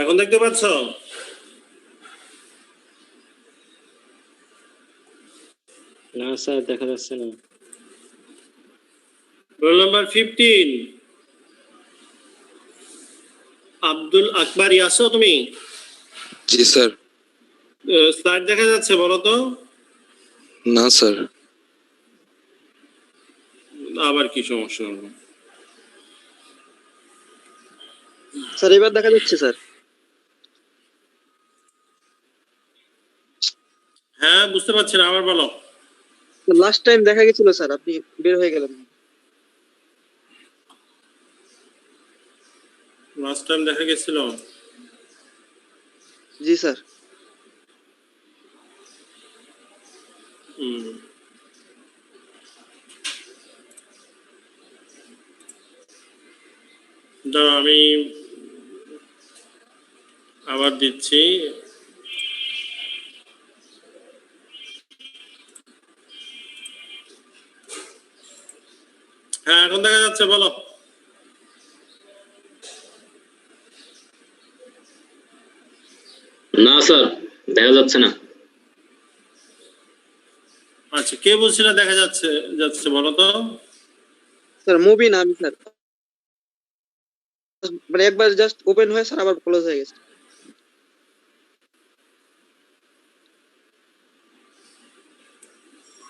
এখন দেখতে পাচ্ছ? না স্যার, দেখা যাচ্ছে না। রোল নাম্বার 15 আব্দুল আকবর, আছো তুমি? জি স্যার। স্লাইড দেখা যাচ্ছে বলো তো? না স্যার। আবার কি সমস্যা হলো? স্যার এবার দেখা যাচ্ছে স্যার। হ্যাঁ বুঝতে পারছি না, আবার বলো। লাস্ট টাইম দেখা গেছিল স্যার, আপনি বের হয়ে গেলেন। লাস্ট টাইম দেখা গেছিল? জি স্যার। দাঁড়াও আমি আবার দিচ্ছি। হ্যাঁ এখন দেখা যাচ্ছে, বলো। না স্যার, দেখা যাচ্ছে না। আচ্ছা, কে বলছিল দেখা যাচ্ছে যাচ্ছে বলো তো? স্যার মুবিন আমি স্যার, মানে একবার জাস্ট ওপেন হয়ে স্যার আবার ক্লোজ হয়ে গেছে।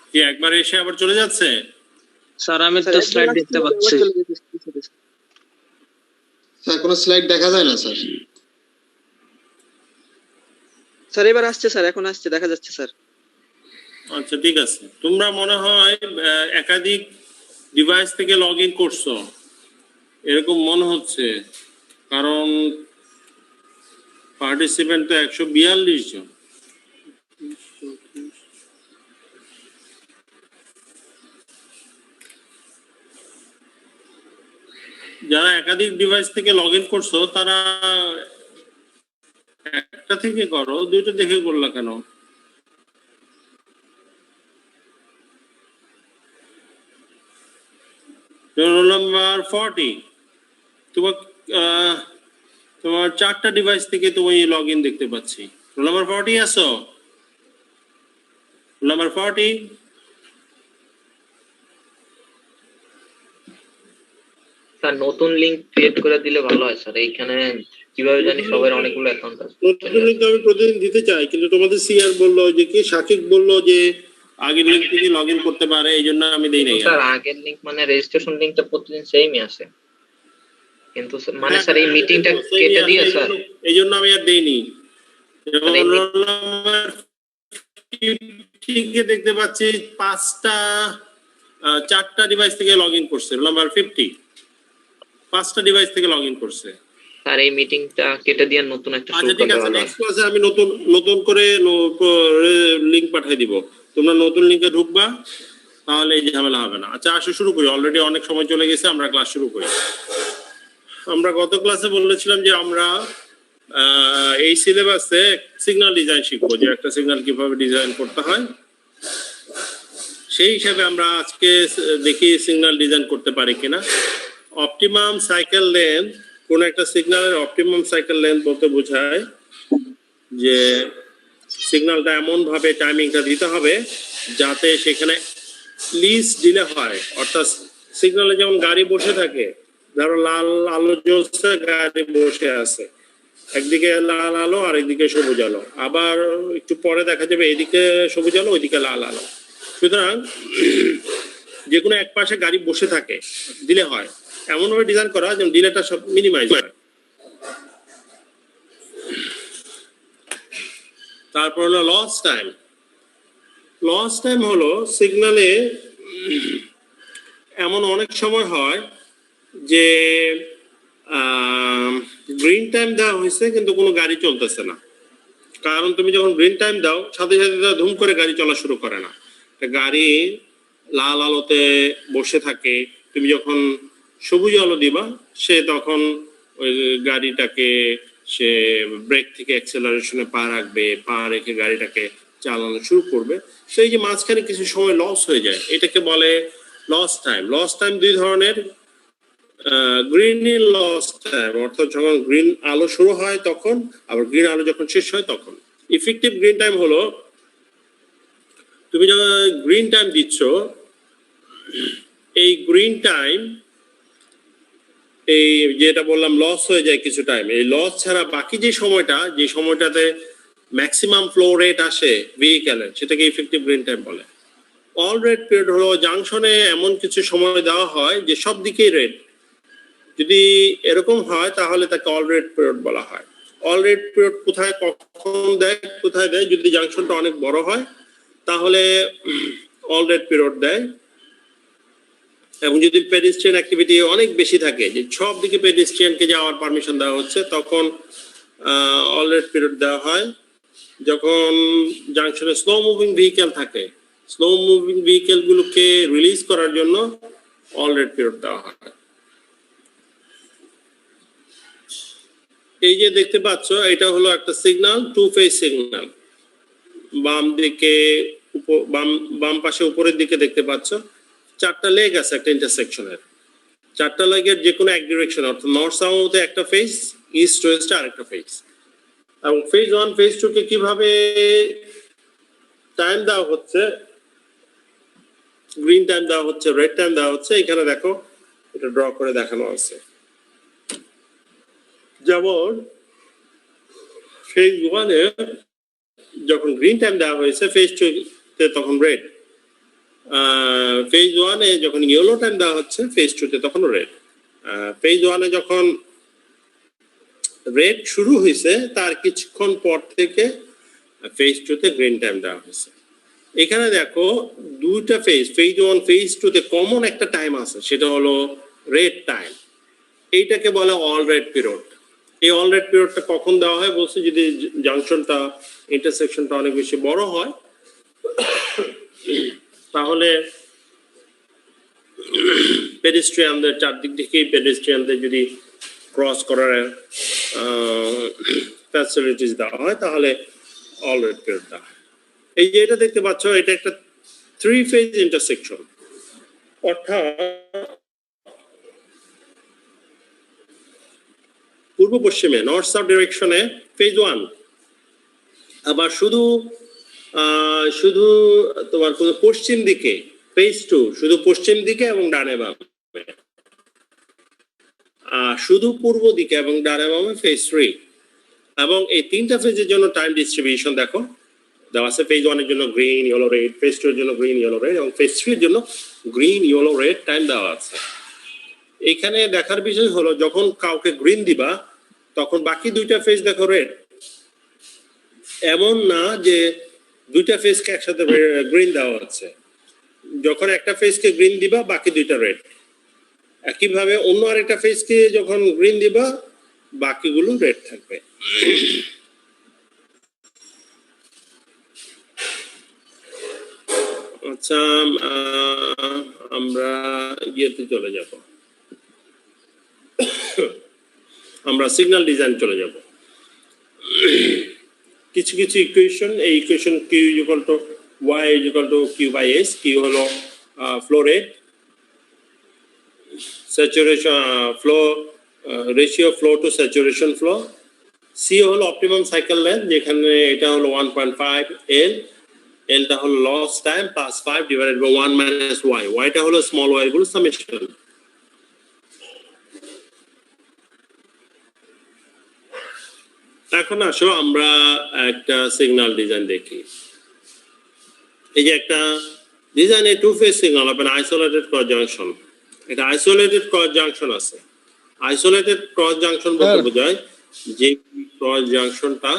কি একবার এসে আবার চলে যাচ্ছে? স্যার আমি তো স্লাইড দেখতে পাচ্ছি। স্যার কোনো স্লাইড দেখা যায় না স্যার। স্যার এবার আসছে স্যার, এখন আসছে, দেখা যাচ্ছে স্যার। আচ্ছা ঠিক আছে, তোমরা মনে হয় একাধিক ডিভাইস থেকে লগ ইন করছো এরকম মনে হচ্ছে, কারণ পার্টিসিপেন্ট তো 142 জন। যারা একাধিক ডিভাইস থেকে লগ ইন করছো তারা একটা থেকে করো, দুইটা দেখে করলা কেন? রোল নাম্বার 40 তোমার তোমার 4টা ডিভাইস থেকে তুমি লগ ইন দেখতে পাচ্ছি। রোল নাম্বার 40 আছো? Roll number 40? স্যার নতুন লিংক ক্রিয়েট করে দিলে ভালো হয় স্যার। এইখানে কিভাবে জানি সবার অনেকগুলো অ্যাকাউন্ট আছে। নতুন লিংক আমি প্রতিদিন দিতে চাই, কিন্তু তোমাদের সিআর বললো যে কি, সাকিব বললো যে আগের লিংক থেকে লগ ইন করতে পারে, এই জন্য আমি দেই নাই। স্যার আগের লিংক মানে রেজিস্ট্রেশন লিংকটা প্রতিদিন সেমই আসে, কিন্তু মানে স্যার এই মিটিংটা কেটে দিয়ে স্যার এই জন্য আমি আর দেইনি। রোল নাম্বার 50 দেখতে পাচ্ছি 4টা ডিভাইস থেকে লগ ইন করছে। রোল নাম্বার 50 5টা ডিভাইস থেকে লগ ইন করছে। স্যার এই মিটিংটা কেটে দিয়ে নতুন একটা শুরু আচ্ছা ঠিক করতে আছে, ভালো। নেক্সট ক্লাসে আমি নতুন করে লিংক পাঠিয়ে দিব, তোমরা নতুন লিংকে ঢুকবা, তাহলে এই ঝামেলা হবে না। আচ্ছা আসো শুরু করি, অলরেডি অনেক সময় চলে গেছে, আমরা ক্লাস শুরু করি। আমরা গত ক্লাসে বলেছিলাম যে আমরা এই সিলেবাসে সিগন্যাল ডিজাইন শিখবো, যে একটা সিগন্যাল কিভাবে ডিজাইন করতে হয়। সেই হিসাবে আমরা আজকে দেখি সিগন্যাল ডিজাইন করতে পারি কিনা। অপটিমাম সাইকেল লেন্থ, কোন একটা সিগন্যালের অপটিমাম সাইকেল লেন্থ বলতে বোঝায় যে সিগন্যালটা এমন ভাবে টাইমিংটা দিতে হবে যাতে সেখানে লিস্ট ডিলে হয়। অর্থাৎ সিগন্যালে যেমন গাড়ি বসে থাকে, ধরো লাল আলো জ্বলছে, গাড়ি বসে আছে, একদিকে লাল আলো আর একদিকে সবুজ আলো, আবার একটু পরে দেখা যাবে এদিকে সবুজ আলো ওইদিকে লাল আলো। সুতরাং যে কোনো এক পাশে গাড়ি বসে থাকে, ডিলে হয়, এমন ভাবে ডিজাইন করা যেন ডিলেটা সব মিনিমাইজ হয়। তারপর হলো লস টাইম। লস টাইম হলো সিগন্যালে এমন অনেক সময় হয় যে গ্রিন টাইম দেওয়া হয়েছে কিন্তু কোনো গাড়ি চলতেছে না। কারণ তুমি যখন গ্রিন টাইম দাও সাথে সাথে ধুম করে গাড়ি চলা শুরু করে না, একটা গাড়ি লাল আলোতে বসে থাকে, তুমি যখন সবুজ আলো দিবা সে তখন ওই গাড়িটাকে সে ব্রেক থেকে অ্যাক্সেলারেশনে পা রাখবে, পা রেখে গাড়িটাকে চালানো শুরু করবে। সেই যে মাঝখানে কিছু সময় লস হয়ে যায়, এটাকে বলে লস টাইম। লস টাইম দুই ধরনের, গ্রিন লস টাইম অর্থাৎ যখন গ্রিন আলো শুরু হয় তখন, আবার গ্রিন আলো যখন শেষ হয় তখন। ইফেক্টিভ গ্রিন টাইম হলো তুমি যখন গ্রিন টাইম দিচ্ছ, এই গ্রিন টাইম এই যেটা বললাম লস হয়ে যায় কিছু টাইম, এই লস ছাড়া বাকি যে সময়টাতে ম্যাক্সিমাম ফ্লো রেট আসে ভেহিক্যালের, সেটাকে ইফেক্টিভ গ্রিন টাইম বলে। অল রেড পিরিয়ড হলো জাংশনে এমন কিছু সময় দেওয়া হয় যে সব দিকেই রেড, যদি এরকম হয় তাহলে তাকে অল রেড পিরিয়ড বলা হয়। অল রেড পিরিয়ড কোথায় কখন দেয়, কোথায় দেয়? যদি জাংশনটা অনেক বড় হয় তাহলে অল রেড পিরিয়ড দেয়, এবং যদি পেডিস্ট্রিয়ান অ্যাক্টিভিটি অনেক বেশি থাকে, যে সব দিকে পেডিস্ট্রিয়ানকে যাওয়ার পারমিশন দেওয়া হচ্ছে, তখন অল রেড পিরিয়ড দেওয়া হয়। যখন জাংশনে স্লো মুভিং ভেহিক্যাল থাকে, স্লো মুভিং ভেহিক্যাল গুলোকে রিলিজ করার জন্য অল রেড পিরিয়ড দেওয়া হয়। এই যে দেখতে পাচ্ছ, এটা হলো একটা সিগন্যাল, টু ফেজ সিগন্যাল। বাম দিকে বাম পাশে উপরের দিকে দেখতে পাচ্ছ চারটা লেগ আছে একটা ইন্টারসেকশনের। চারটা লেগের যে কোনো এক ডিরেকশন, অর্থাৎ নর্থ সাউথে একটা ফেজ, ইস্ট ওয়েস্টে আরেকটা ফেজ। এবং ফেজ 1 ফেজ 2 কে কিভাবে টাইম দেওয়া হচ্ছে, গ্রিন টাইম দেওয়া হচ্ছে, রেড টাইম দেওয়া হচ্ছে, এখানে দেখো এটা ড্র করে দেখানো আছে। যেমন ফেজ 1 এ যখন গ্রিন টাইম দেওয়া হয়েছে, ফেজ 2 তে তখন রেড। ফেজ 1 এ যখন ইয়েলো টাইম দেওয়া হচ্ছে, ফেজ 2 তে তখন রেড। ফেজ 1 এ যখন রেড শুরু হয়েছে তার কিছুক্ষণ পর থেকে ফেজ 2 তে গ্রিন টাইম দেওয়া হয়েছে। এখানে দেখো দুইটা ফেজ 1 ফেজ 2 তে কমন একটা টাইম আছে, সেটা হলো রেড টাইম। এইটাকে বলে অল রেড পিরিয়ড। এই অল রেড পিরিয়ডটা কখন দেওয়া হয় বলছে, যদি জাংশনটা ইন্টারসেকশনটা অনেক বেশি বড় হয়, তাহলে পেডেস্ট্রিয়ানদের চারদিক থেকেই পেডেস্ট্রিয়ানদের যদি ক্রস করার ফ্যাসিলিটিস দেওয়া হয় তাহলে অল রেড পিরিয়ড দেওয়া হয়। এই যে এটা দেখতে পাচ্ছ, এটা একটা 3 ফেজ ইন্টারসেকশন, অর্থাৎ পূর্ব পশ্চিমে নর্থ সাউথ ডিরেকশনে ফেজ 1, আবার শুধু তোমার পশ্চিম দিকে ফেজ 2, শুধু পশ্চিম দিকে এবং ডানে বামে, শুধু পূর্ব দিকে এবং ডানে বামে ফেজ 3। এবং এই তিনটা ফেজের জন্য টাইম ডিস্ট্রিবিউশন দেখো দেওয়া আছে। ফেজ 1 এর জন্য গ্রিন ইয়েলো রেড, ফেজ 2 এর জন্য গ্রিন ইয়েলো রেড, এবং ফেজ 3 এর জন্য গ্রিন ইয়েলো রেড টাইম দেওয়া আছে। এখানে দেখার বিষয় হলো, যখন কাউকে গ্রিন দিবা তখন বাকি দুইটা ফেজ দেখো রেড। এমন না যে দুইটা ফেজকে একসাথে গ্রিন দেওয়া হচ্ছে, যখন একটা ফেজকে গ্রিন দিবা বাকি দুইটা রেড। একইভাবে অন্য আরেকটা ফেজকে যখন গ্রিন দিবা বাকিগুলো রেড থাকবে। আচ্ছা, আমরা ইয়েতে চলে যাব, আমরা সিগন্যাল ডিজাইন চলে যাব। কিছু কিছু ইকুয়েশন, এই equation q = y = q/s। q হলো flow rate, saturation flow ratio flow to saturation flow. c হলো অপটিমাম সাইকেল লেন্থ, যেখানে এটা হলো 1.5 l, lটা হলো loss time plus 5 divided by 1 minus y, yটা হলো স্মল y গুলো সামেশন। এখন আসো আমরা একটা সিগন্যাল ডিজাইন দেখি। এই যে একটা ডিজাইনে 2 ফেজ সিগন্যাল হবে আইসোলেটেড ক্রস জাংশন। এটা আইসোলেটেড ক্রস জাংশন আছে। আইসোলেটেড ক্রস জাংশন বলতে বোঝায় যে ক্রস জাংশনটা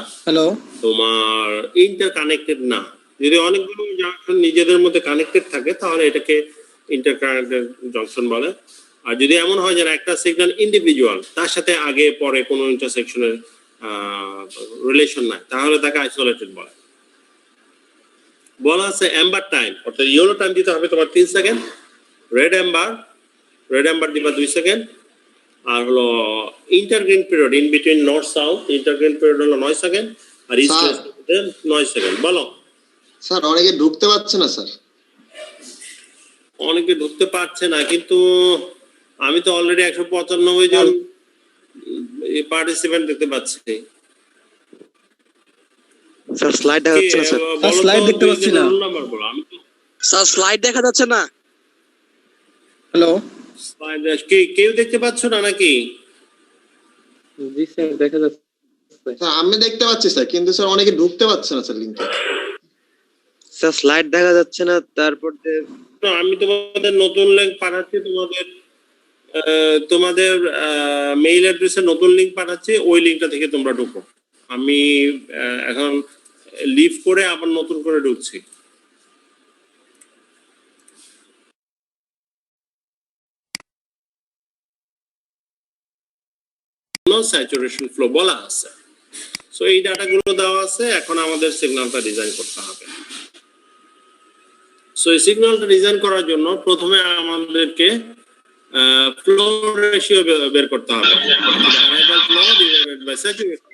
তোমার ইন্টারকানেক্টেড না। যদি অনেকগুলো জাংশন নিজেদের মধ্যে কানেক্টেড থাকে তাহলে এটাকে ইন্টারকানেক্টেড জাংশন বলে। আর যদি এমন হয় যে একটা সিগন্যাল ইন্ডিভিজুয়াল, তার সাথে আগে পরে কোনো ইন্টারসেকশনের রিলেশন নাই, তাহলে তাকে আইসোলেটেড বলে। বলা আছে এম্বার টাইম, অর্থাৎ ইয়েলো টাইম দিতে হবে তোমার 3 সেকেন্ড, রেড এম্বার দিবা 2 সেকেন্ড, আর হলো intergreen period in between north south, intergreen period হলো 9 সেকেন্ড, আর ইস্ট স্যার। West 9 second. বলো। স্যার অনেকে ঢুকতে পারছে না স্যার। অনেকে ঢুকতে পারছে না, কিন্তু আমি তো অলরেডি 195 জন পার্টিসিপেন্ট দেখতে পাচ্ছি। স্যার স্লাইড দেখা যাচ্ছে না স্যার। বলো তো, slide দেখতে পাচ্ছি না। রোল নাম্বার বলো। আমি তো স্যার স্লাইড দেখা যাচ্ছে না। হ্যালো। কেউ দেখতে পাচ্ছ না নাকি? জি স্যার দেখা যাচ্ছে। স্যার আমি দেখতে পাচ্ছি স্যার, কিন্তু স্যার অনেকে ঢুকতে পারছে না স্যার লিংকে। স্যার স্লাইড দেখা যাচ্ছে না, তারপর না, আমি তোমাদের নতুন লিংক পাঠাচ্ছি, তোমাদের মেইল অ্যাড্রেসে নতুন লিংক পাঠাচ্ছি, ওই লিংকটা থেকে তোমরা ঢুকো। আমি এখন লিভ করে আবার নতুন করে ঢুকছি। স্যাচুরেশন ফ্লো বলা আছে, সো এই ডাটাগুলো দেওয়া আছে। এখন আমাদের সিগন্যালটা ডিজাইন করতে হবে। সো এই সিগন্যালটা ডিজাইন করার জন্য প্রথমে আমাদেরকে ফ্লো রেশিও বের করতে হবে। Variable flow divided by saturation.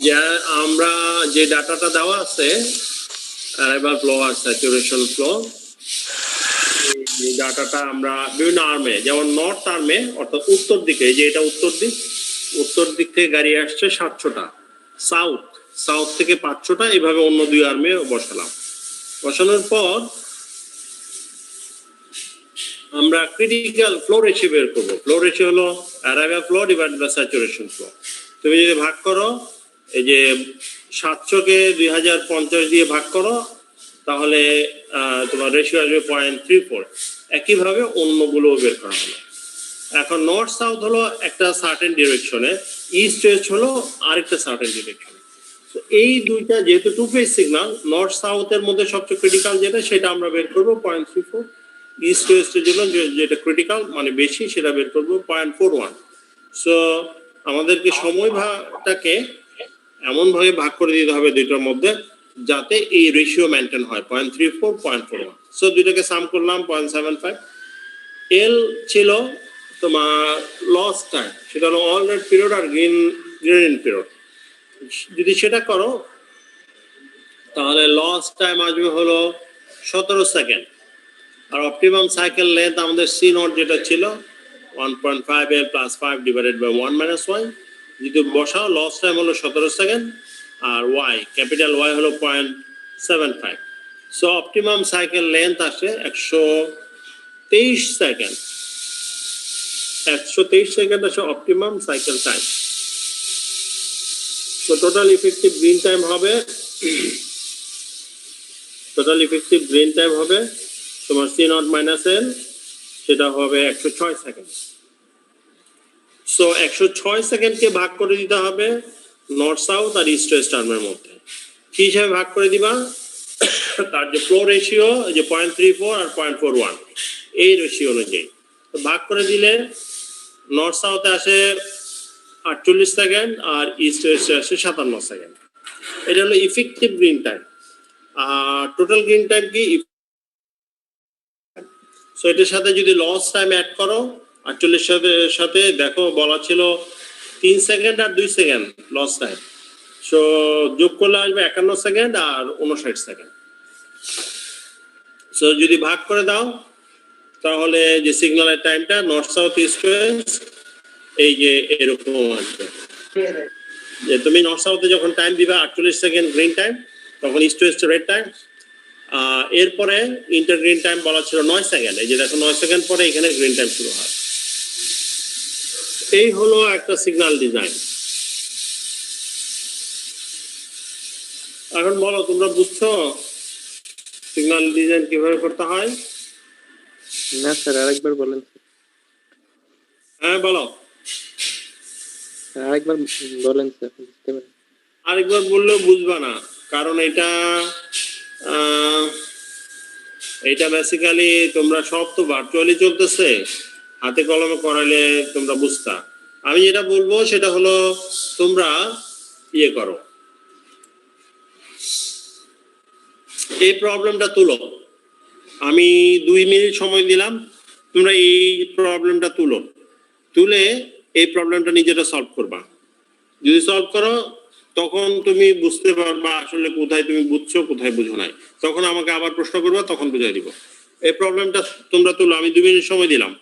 যে আমরা যে ডাটাটা দেওয়া আছে ভ্যারিয়েবল ফ্লো আর স্যাচুরেশন ফ্লো, এই ডাটাটা আমরা বিভিন্ন আর্মে, যেমন নর্থ আর্মে অর্থাৎ উত্তর দিকে, যে এটা উত্তর দিক থেকে গাড়ি আসছে 700টা, সাউথ থেকে 500টা, এইভাবে অন্য 2 আর্মে বসালাম। বসানোর পর আমরা ক্রিটিক্যাল ফ্লো রেশিও বের করবো। ফ্লো রেশিও হলো arrival flow divided by saturation flow. তুমি যদি ভাগ করো, এই যে 700-কে 2050 দিয়ে ভাগ করো, তাহলে তোমার রেশিও আসবে 0.34। একইভাবে অন্যগুলো বের করা হলো। এখন নর্থ সাউথ হলো একটা সার্টেন ডিরেকশনে, ইস্ট ওয়েস্ট হলো আরেকটা সার্টেন ডিরেকশনে। এই দুইটা যেহেতু 2 ফেজ সিগন্যাল, নর্থ সাউথের মধ্যে সবচেয়ে ক্রিটিক্যাল যেটা, সেটা আমরা বের করবো 0.34। ইস্ট ওয়েস্টের জন্য যেটা ক্রিটিক্যাল মানে বেশি, সেটা বের করবো 0.41। সো আমাদেরকে সময় ভাগটাকে এমন ভাবে ভাগ করে দিতে হবে দুইটার মধ্যে, যাতে এই রেশিও মেনটেন হয় 0.34 0.41। সো দুইটাকে সাম করলাম 0.75। এল ছিল তোমার লস টাইম, সেটা হলো অল রেড পিরিয়ড আর গ্রিন পিরিয়ড। যদি সেটা করো, তাহলে লস টাইম আসবে হলো 17 সেকেন্ড। আর অপটিমাম সাইকেল লেন্থ আমাদের সি নট যেটা ছিল 1.5L + 5 ডিভাইডেড বাই 1 - 1, যদি বসাও লস টাইম হলো 17 সেকেন্ড, আর ওয়াই ক্যাপিটাল ওয়াই হলো 0.75। সো অপটিমাম সাইকেল লেন্থ আসে 123 সেকেন্ড। 123 সেকেন্ড আসে optimum cycle time. So total effective green time হবে তোমার সি নট মাইনাস এল, সেটা হবে 106 সেকেন্ড। সো 106 সেকেন্ডকে ভাগ করে দিতে হবে নর্থ সাউথ আর ইস্ট ওয়েস্ট আর্মের মধ্যে। কি হিসাবে ভাগ করে দিবা? তার যে ফ্লো রেশিও, যে 0.34 আর 0.41, এই রেশিও অনুযায়ী তো ভাগ করে দিলে নর্থ সাউথে আসে 48 সেকেন্ড আর ইস্ট ওয়েস্টে আসে 57 সেকেন্ড। এটা হলো ইফেক্টিভ গ্রিন টাইম। আর টোটাল গ্রিন টাইম কি? সো এটার সাথে যদি লস টাইম অ্যাড করো 48 সাথে দেখো বলা ছিল 3 সেকেন্ড আর 2 সেকেন্ড লস টাইম, সো যোগ করলে আসবে 51 সেকেন্ড আর 59 সেকেন্ড। সো যদি ভাগ করে দাও, তাহলে যে সিগন্যালের টাইমটা নর্থ সাউথ ইস্ট ওয়েস্ট এই যে এরকম আসবে। যে তুমি নর্থ সাউথে যখন টাইম দিবা 48 সেকেন্ড গ্রিন টাইম, তখন ইস্ট ওয়েস্ট রেড টাইম। এরপরে ইন্টার গ্রিন টাইম বলা ছিল 9 সেকেন্ড। এই যে দেখো 9 সেকেন্ড পরে এখানে গ্রিন টাইম শুরু হয়। এই হলো একটা সিগন্যাল ডিজাইন। এখন বলো, তোমরা বুঝছো সিগন্যাল ডিজাইন কিভাবে করতে হয়? না স্যার আরেকবার বলেন। হ্যাঁ বলো। আরেকবার বলেন স্যার, বুঝতে পারি। আরেকবার বললেও বুঝবা না, কারণ এটা বেসিক্যালি তোমরা সব তো ভার্চুয়ালি চলতেছে, হাতে কলমে করাইলে তোমরা বুঝতা। আমি যেটা বলবো সেটা হলো তোমরা ইয়ে করো, এই প্রবলেমটা তুলো। আমি 2 মিনিট সময় দিলাম, তোমরা এই প্রবলেমটা তুলো, তুলে এই প্রবলেমটা নিজেরা সলভ করবা। যদি সলভ করো তখন তুমি বুঝতে পারবা আসলে কোথায় তুমি বুঝছো কোথায় বুঝো নাই, তখন আমাকে আবার প্রশ্ন করবা, তখন বুঝাই দিব। এই প্রবলেমটা তোমরা তুলো, আমি 2 মিনিট সময় দিলাম।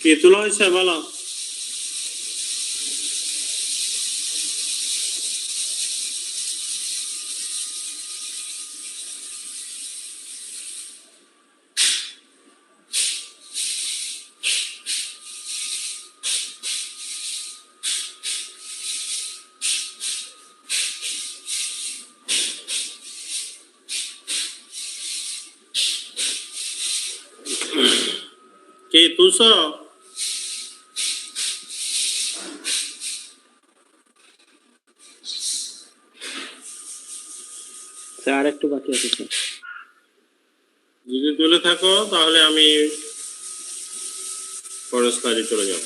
কি তোলা হয়েছে বলো? কি তুলছো? স্যার আর একটু বাকি আছে স্যার। যদি তুলে থাকো তাহলে আমি পরের স্লাইডে চলে যাব।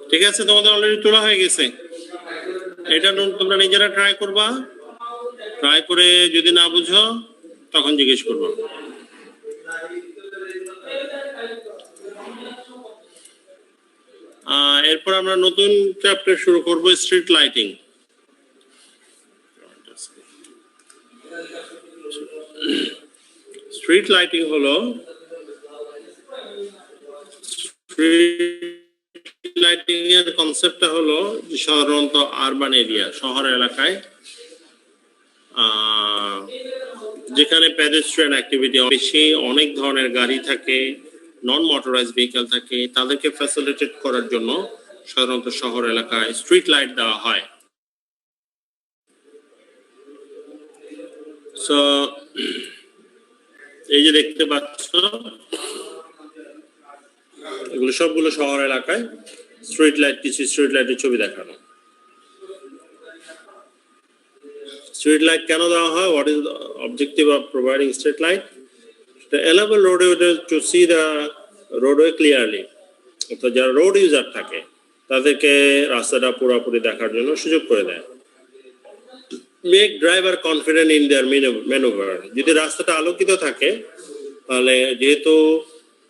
ঠিক আছে, তোমাদের অলরেডি তোলা হয়ে গেছে। এটা তোমরা নিজেরা ট্রাই করবা, ট্রাই করে যদি না বুঝো তখন জিজ্ঞেস করবা। এরপর আমরা নতুন চ্যাপ্টার শুরু করব, স্ট্রিট লাইটিং। স্ট্রিট লাইটিং হলো লাইটিং এর কনসেপ্টটা হলো যে সাধারণত আরবান এরিয়া, শহর এলাকায় যেখানে পেডেস্ট্রিয়ান অ্যাক্টিভিটি বেশি, অনেক ধরনের গাড়ি থাকে, নন মোটরাইজড ভেহিকল থাকে, তাদেরকে ফ্যাসিলিটেট করার জন্য সাধারণত শহর এলাকায় স্ট্রিট লাইট দেওয়া হয়। সো এই যে দেখতে পাচ্ছ, এগুলো সবগুলো শহর এলাকায় স্ট্রিট লাইট, কিছু স্ট্রিট লাইটের ছবি দেখানো। স্ট্রিট লাইট কেন দেওয়া হয়? What is the objective of providing street light? To enable road users to see the roadway clearly. অর্থাৎ যারা রোড ইউজার থাকে তাদেরকে রাস্তাটা পুরোপুরি দেখার জন্য সুযোগ করে দেয়। Make driver confident in their manoeuvre. যদি রাস্তাটা আলোকিত থাকে তাহলে, যেহেতু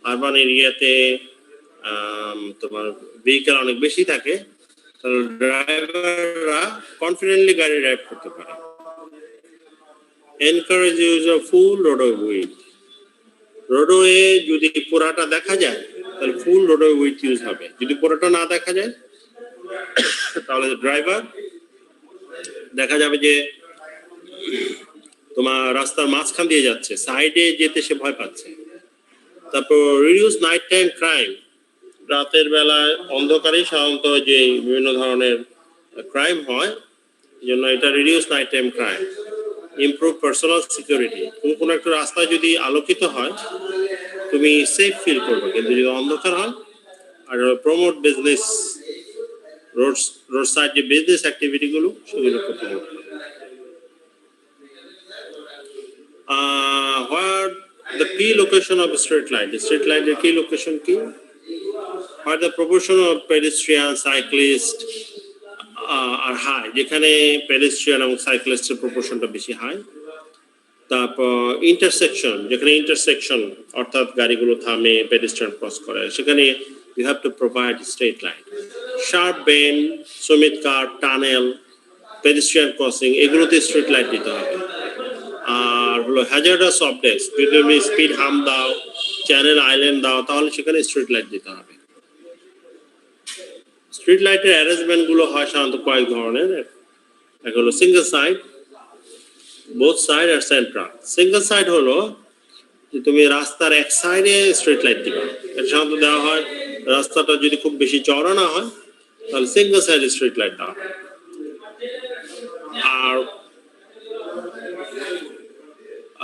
আরবান এরিয়াতে তোমার ভেহিকেল অনেক বেশি থাকে, তাহলে ড্রাইভাররা কনফিডেন্টলি গাড়ি ড্রাইভ করতে পারে। Encourage use of full roadway with. Roadway যদি পুরাটা দেখা যায় তাহলে ফুল রোডওয়ে উইথ ইউজ হবে। যদি পুরাটা না দেখা যায় তাহলে ড্রাইভার দেখা যাবে যে তোমার রাস্তার মাঝখান দিয়ে যাচ্ছে, সাইডে যেতে সে ভয় পাচ্ছে। তারপর রিডিউস নাইট টাইম ক্রাইম। রাতের বেলায় অন্ধকারে সাধারণত যে বিভিন্ন ধরনের ক্রাইম হয়, এই জন্য এটা reduce night time crime. Improve personal security. কোনো একটা রাস্তায় যদি আলোকিত হয় তুমি সেফ ফিল করবে, কিন্তু যদি অন্ধকার হয়। আর প্রমোট বিজনেস, রোড সাইড যে বিজনেস অ্যাক্টিভিটি গুলো সেগুলো প্রমোট করে। Where the key location of a street light? The street light এর key location কি? Where the proportion of pedestrian, cyclist are high, যেখানে পেডেস্ট্রিয়ান এবং সাইক্লিস্টের প্রপোর্শনটা বেশি হাই। তারপর ইন্টারসেকশন, যেখানে ইন্টারসেকশন অর্থাৎ গাড়িগুলো থামে, পেডেস্ট্রিয়ান ক্রস করে, সেখানে you have to provide straight light. Sharp bend, summit curve, tunnel, pedestrian crossing, এগুলোতে স্ট্রিট লাইট দিতে হবে। আর হলো হ্যাজার্ডাস অবজেক্টস, যদি তুমি স্পিড হাম দাও, চ্যানেল আইল্যান্ড দাও, তাহলে সেখানে স্ট্রিট লাইট দিতে হবে। স্ট্রিট লাইটের অ্যারেঞ্জমেন্ট গুলো হয় সাধারণত কয়েক ধরনের। এক হলো সিঙ্গেল সাইড, বোথ সাইড আর সেন্ট্রাল। সিঙ্গেল সাইড হলো যে তুমি রাস্তার এক সাইডে স্ট্রিট লাইট দিবে। এটা সাধারণত দেওয়া হয় রাস্তাটা যদি খুব বেশি চওড়া না হয়, তাহলে সিঙ্গেল সাইডে স্ট্রিট লাইট দেওয়া হয়।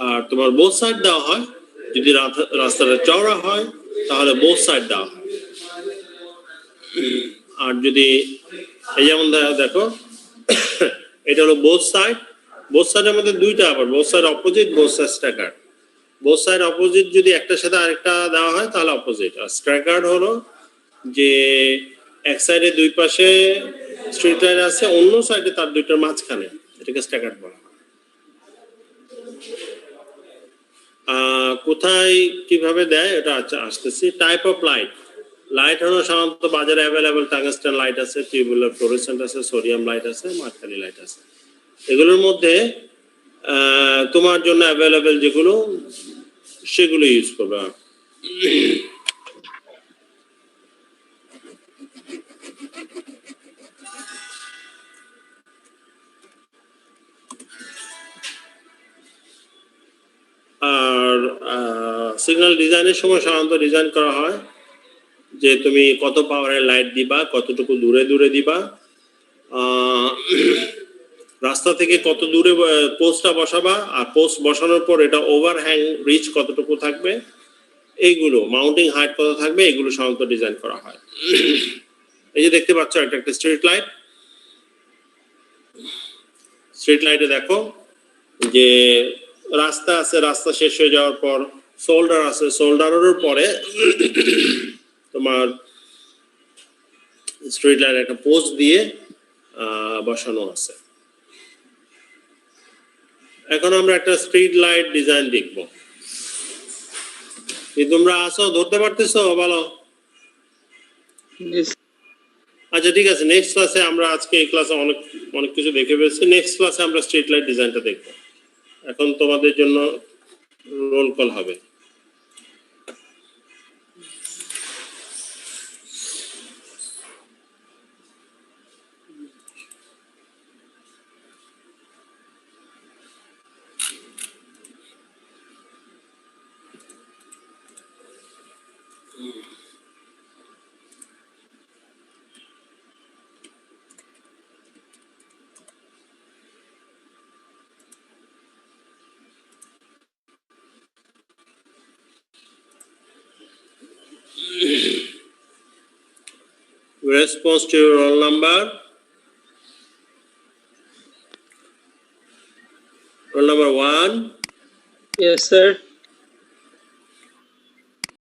আর তোমার বোথ সাইড দেওয়া হয়, যদি রাস্তাটা চওড়া হয় তাহলে বোথ সাইড দেওয়া হয়। আর যদি এই যেমন দেখো, এটা হলো বোথ সাইড। বোথ সাইডের মধ্যে দুইটা, আবার both side opposite, both side staggered. Both side opposite যদি একটা সাথে আরেকটা দেওয়া হয় তাহলে অপোজিট। আর স্ট্যাগার্ড হলো যে এক সাইডে দুই পাশে স্ট্রিট লাইট আছে, অন্য সাইডে তার দুইটার মাঝখানে, এটাকে স্ট্যাগার্ড বলা হয়। কোথায় কিভাবে দেয় এটা আসতেছি। Type of light. লাইট হলো সাধারণত বাজারে অ্যাভেলেবল টাংস্টেন লাইট আছে, টিউবুলার ফ্লোরোসেন্ট আছে, সোডিয়াম লাইট আছে, মার্কারি লাইট আছে। এগুলোর মধ্যে তোমার জন্য অ্যাভেলেবল যেগুলো সেগুলো ইউজ করবে। আর সিগন্যাল ডিজাইনের সময় সাধারণত ডিজাইন করা হয় যে তুমি কত পাওয়ারের লাইট দিবা, কতটুকু দূরে দূরে দিবা, রাস্তা থেকে কত দূরে পোস্টটা বসাবা, আর পোস্ট বসানোর পর এটা ওভারহ্যাং রিচ কতটুকু থাকবে, এইগুলো মাউন্টিং হাইট কত থাকবে, এগুলো সাধারণত ডিজাইন করা হয়। এই যে দেখতে পাচ্ছ এটা একটা স্ট্রিট লাইট। স্ট্রিট লাইটে দেখো যে রাস্তা আছে, রাস্তা শেষ হয়ে যাওয়ার পর শোল্ডার আছে, শোল্ডারের পরে তোমার স্ট্রিট লাইট একটা পোস্ট দিয়ে বসানো আছে। এখন আমরা একটা স্ট্রিট লাইট ডিজাইন দেখব। কি তোমরা আসো, ধরতে পারতেছো? ভালো। আচ্ছা ঠিক আছে, নেক্সট ক্লাসে আমরা আজকে এই ক্লাসে অনেক অনেক কিছু দেখে ফেলছি। নেক্সট ক্লাসে আমরা স্ট্রিট লাইট ডিজাইনটা দেখব। এখন তোমাদের জন্য রোল কল হবে। Response to your roll number. Roll number 1. Yes, sir.